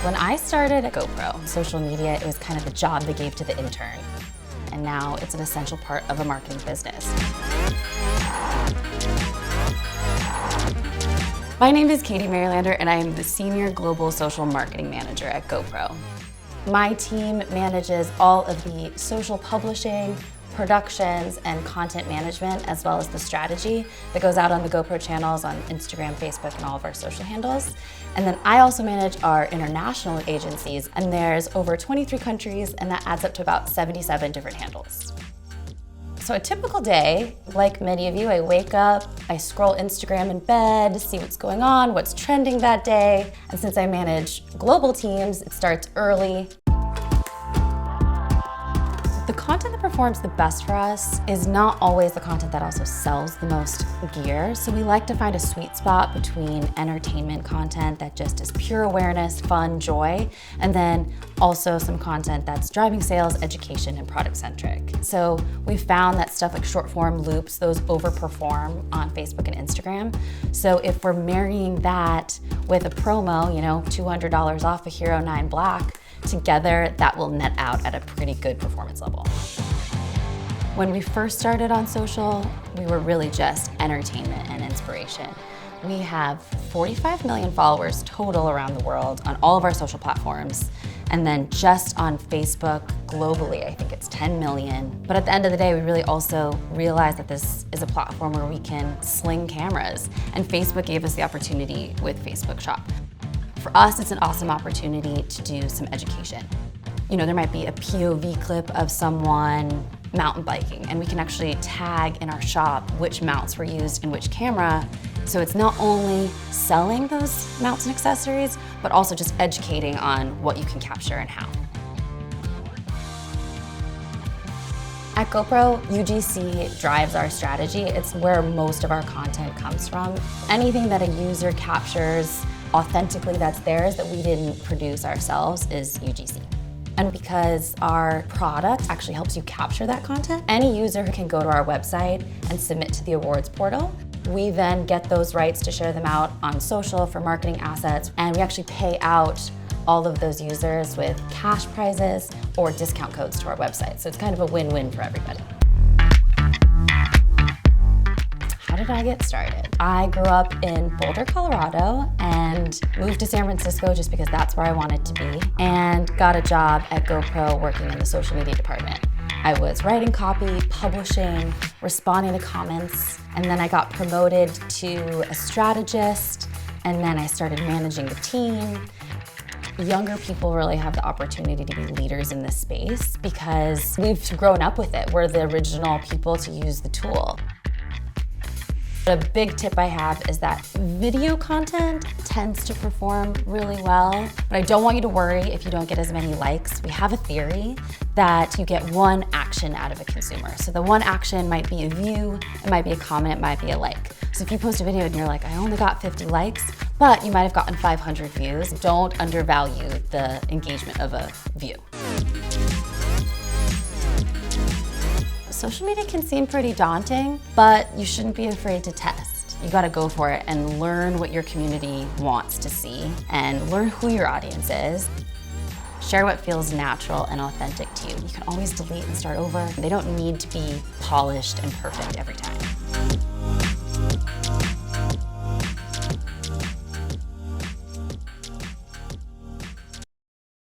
When I started at GoPro, social media, it was kind of the job they gave to the intern. And now it's an essential part of a marketing business. My name is Katie Marylander, and I am the Senior Global Social Marketing Manager at GoPro. My team manages all of the social publishing, productions, and content management, as well as the strategy that goes out on the GoPro channels on Instagram, Facebook, and all of our social handles. And then I also manage our international agencies, and there's over 23 countries, and that adds up to about 77 different handles. So a typical day, like many of you, I wake up, I scroll Instagram in bed, see what's going on, what's trending that day. And since I manage global teams, it starts early. The content that performs the best for us is not always the content that also sells the most gear. So we like to find a sweet spot between entertainment content that just is pure awareness, fun, joy, and then also some content that's driving sales, education, and product-centric. So we found that stuff like short-form loops, those overperform on Facebook and Instagram. So if we're marrying that with a promo, $200 off a Hero 9 Black, together, that will net out at a pretty good performance level. When we first started on social, we were really just entertainment and inspiration. We have 45 million followers total around the world on all of our social platforms. And then just on Facebook, globally, I think it's 10 million. But at the end of the day, we really also realized that this is a platform where we can sling cameras. And Facebook gave us the opportunity with Facebook Shop. For us, it's an awesome opportunity to do some education. There might be a POV clip of someone mountain biking, and we can actually tag in our shop which mounts were used in which camera. So it's not only selling those mounts and accessories, but also just educating on what you can capture and how. At GoPro, UGC drives our strategy. It's where most of our content comes from. Anything that a user captures authentically that's theirs that we didn't produce ourselves is UGC. And because our product actually helps you capture that content, any user can go to our website and submit to the awards portal. We then get those rights to share them out on social for marketing assets, and we actually pay out all of those users with cash prizes or discount codes to our website. So it's kind of a win-win for everybody. How did I get started? I grew up in Boulder, Colorado, and moved to San Francisco just because that's where I wanted to be, and got a job at GoPro working in the social media department. I was writing copy, publishing, responding to comments, and then I got promoted to a strategist, and then I started managing the team. Younger people really have the opportunity to be leaders in this space because we've grown up with it. We're the original people to use the tool. A big tip I have is that video content tends to perform really well, but I don't want you to worry if you don't get as many likes. We have a theory that you get one action out of a consumer. So the one action might be a view, it might be a comment, it might be a like. So if you post a video and you're like, I only got 50 likes, but you might have gotten 500 views, don't undervalue the engagement of a view. Social media can seem pretty daunting, but you shouldn't be afraid to test. You gotta go for it and learn what your community wants to see and learn who your audience is. Share what feels natural and authentic to you. You can always delete and start over. They don't need to be polished and perfect every time.